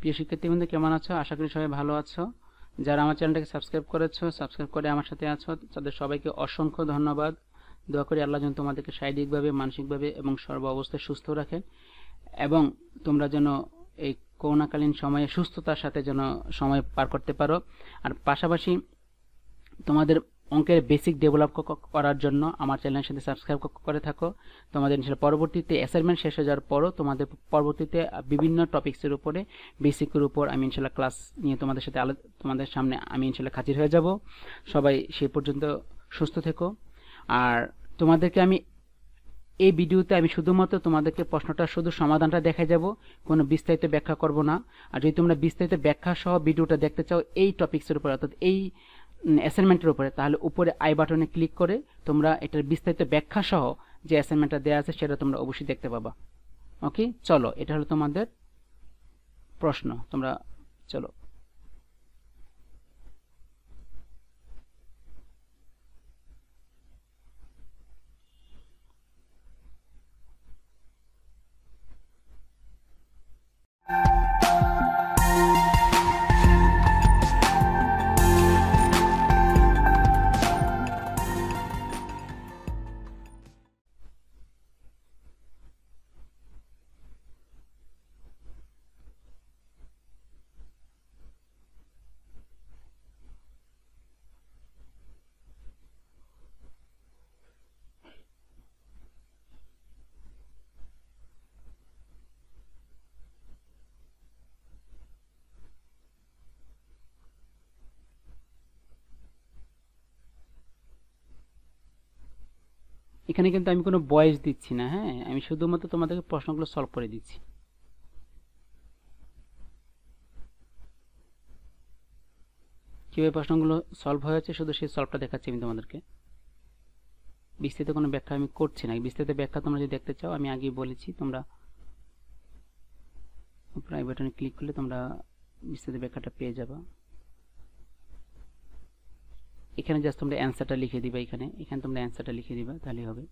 প্রিয় শিক্ষার্থীবৃন্দ, কেমন আছো? আশা করি সবাই ভালো আছো। যারা আমার চ্যানেলটাকে সাবস্ক্রাইব করেছো, সাবস্ক্রাইব করে আমার সাথে আছো, তাদের সবাইকে অসংখ্য ধন্যবাদ। দোয়া করি আল্লাহ যেন তোমাদেরকে শারীরিকভাবে, মানসিকভাবে এবং সর্ব অবস্থায় সুস্থ রাখেন, এবং তোমরা যেন এই করোনাকালীন সময়ে সুস্থতার সাথে যেন সময় পার করতে পারো। আর পাশাপাশি তোমাদের অঙ্কের বেসিক ডেভেলপ করার জন্য আমার চ্যানেলের সাথে সাবস্ক্রাইব করে থাকো। তোমাদের ইনশাআল্লাহ পরবর্তীতে অ্যাসাইনমেন্ট শেষ হয়ে যাওয়ার পরও তোমাদের পরবর্তীতে বিভিন্ন টপিক্সের উপরে, বেসিকের উপর আমি ইনশাআল্লাহ ক্লাস নিয়ে তোমাদের সামনে আমি ইনশাআল্লাহ হাজির হয়ে যাব। সবাই সেই পর্যন্ত সুস্থ থেকো। আর তোমাদেরকে আমি এই ভিডিওতে আমি শুধুমাত্র তোমাদেরকে প্রশ্নটা শুধু সমাধানটা দেখাই যাব, কোনো বিস্তারিত ব্যাখ্যা করব না। আর যদি তোমরা বিস্তারিত ব্যাখ্যা সহ ভিডিওটা দেখতে চাও এই টপিক্সের উপর, অর্থাৎ এই অ্যাসাইনমেন্টের উপরে, তাহলে উপরে আই বাটনে ক্লিক করে তোমরা এটার বিস্তারিত ব্যাখ্যা সহ যে অ্যাসাইনমেন্টটা দেওয়া আছে সেটা তোমরা অবশ্যই দেখতে পাবা। ওকে, চলো, এটা হলো তোমাদের প্রশ্ন। তোমরা চলো। এখানে কিন্তু আমি কোনো ভয়েস দিচ্ছি না, হ্যাঁ, আমি শুধুমাত্র তোমাদেরকে প্রশ্নগুলো সলভ করে দিচ্ছি। কিভাবে প্রশ্নগুলো সলভ হয়েছে শুধু সেই সলভটা দেখাচ্ছি আমি তোমাদেরকে। বিস্তারিত কোনো ব্যাখ্যা আমি করছি না। বিস্তারিত ব্যাখ্যা তোমরা যদি দেখতে চাও, আমি আগেই বলেছি, তোমরা আই বাটনে ক্লিক করলে তোমরা বিস্তারিত ব্যাখ্যাটা পেয়ে যাবা। এখানে জাস্ট তোমরা অ্যান্সারটা লিখে দিবা, এখানে তোমরা অ্যান্সারটা লিখে দিবা, তাহলেই হবে।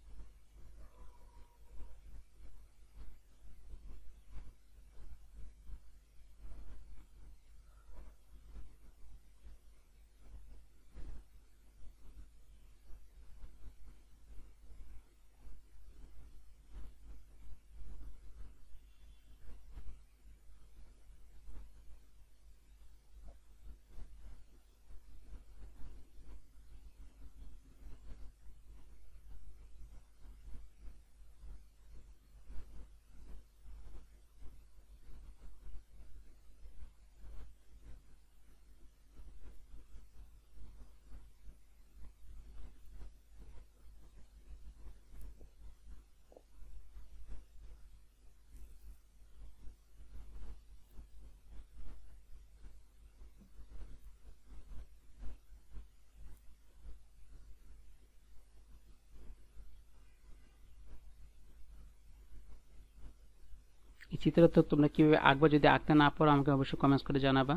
এই চিত্রটা তো তোমরা কিভাবে আঁকবা, যদি আঁকতে না পারো আমাকে অবশ্যই কমেন্টস করে জানাবা।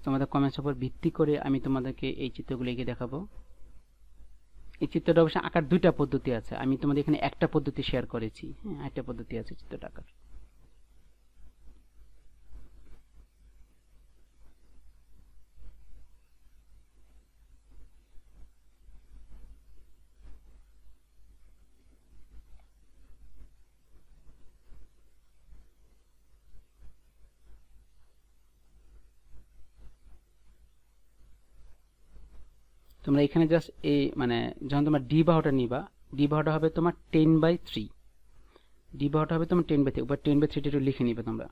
তোমাদের কমেন্টস উপর ভিত্তি করে আমি তোমাদেরকে এই চিত্রগুলো এঁকে দেখাবো। এই চিত্রটা অবশ্য আঁকার দুইটা পদ্ধতি আছে, আমি তোমাদের এখানে একটা পদ্ধতি শেয়ার করেছি। হ্যাঁ, একটা পদ্ধতি আছে চিত্রটা আঁকার। তোমরা এখানে জাস্ট এই মানে যখন তোমরা ডি বাহুটা নিবা, ডি বাহুটা হবে তোমার 10/3, ডি বাহুটা হবে তোমার 10/3, উপর 10/3 একটু লিখে নিবে তোমরা।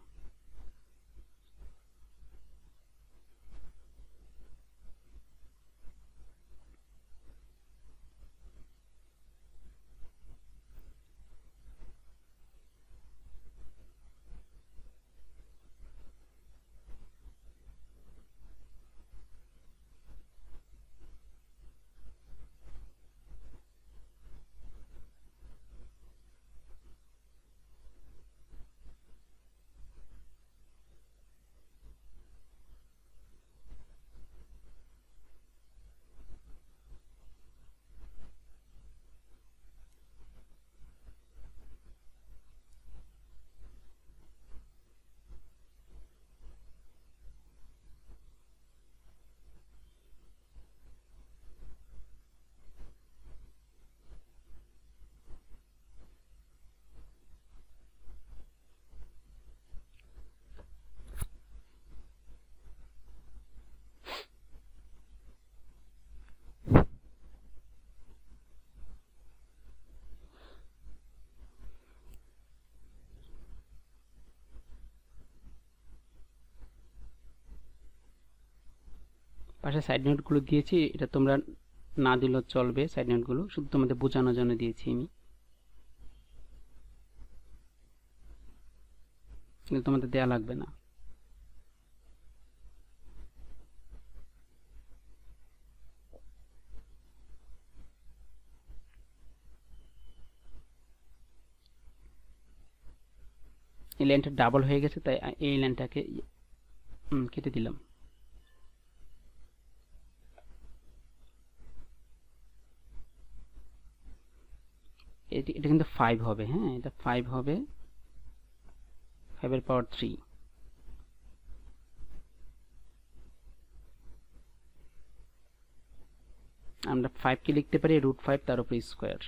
পাশে সাইড নোটগুলো দিয়েছি, এটা তোমরা না দিলেও চলবে। সাইড নোটগুলো শুধু তোমাদের বোঝানোর জন্য দিয়েছি আমি, কিন্তু তোমাদের দেয়া লাগবে না। এই লাইনটা ডাবল হয়ে গেছে, তাই এই লাইনটাকে কেটে দিলাম। এটা কিন্তু 5 হবে। হ্যাঁ, এটা 5 হবে, 5 এর পাওয়ার 3। আমরা 5 কে লিখতে পারি √5 তার উপর স্কয়ার।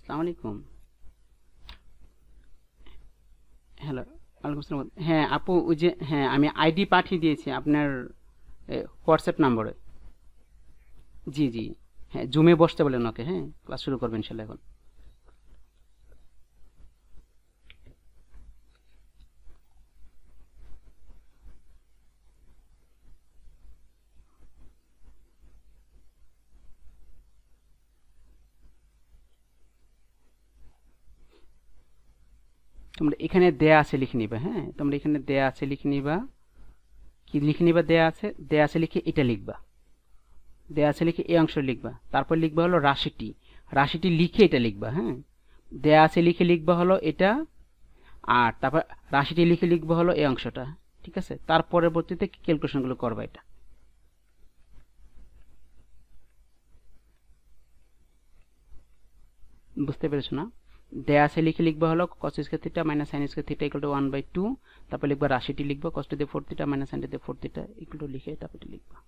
আসসালামু আলাইকুম। হ্যালো, ওয়ালাইকুম আসসালাম। হ্যাঁ আপু, ওই যে হ্যাঁ আমি আইডি পাঠিয়ে দিয়েছি আপনার হোয়াটসঅ্যাপ নম্বরে। জি জি, হ্যাঁ জুমে বসতে বলেন ওকে। হ্যাঁ, ক্লাস শুরু করবেন ইনশাল্লাহ এখন। তোমরা এখানে দেয়া আছে লিখে নিবা। হ্যাঁ, তোমরা এখানে দেয়া আছে লিখে নিবা। কি লিখে নিবা? দেয়া আছে লিখে এটা লিখবা। দেয়া আছে লিখে এই অংশ লিখবা, তারপর লিখবা হলো রাশিটি। রাশিটি লিখে এটা লিখবা। হ্যাঁ, দেয়া আছে লিখে লিখবা হলো এটা, আর তারপর রাশিটি লিখে লিখবা হলো এই অংশটা। ঠিক আছে, তার পরবর্তীতে ক্যালকুলেশনগুলো করবা। এটা বুঝতে পেরেছো না? দেয়া আছে লিখে লিখবা হলো cos square theta minus sin square theta equal to 1/2। তারপর লিখবা রাশিটি লিখবা cos to the 4 theta minus sin to the 4 theta equal to লিখে তারপর এটা লিখবা।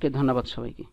ওকে, ধন্যবাদ সবাইকে।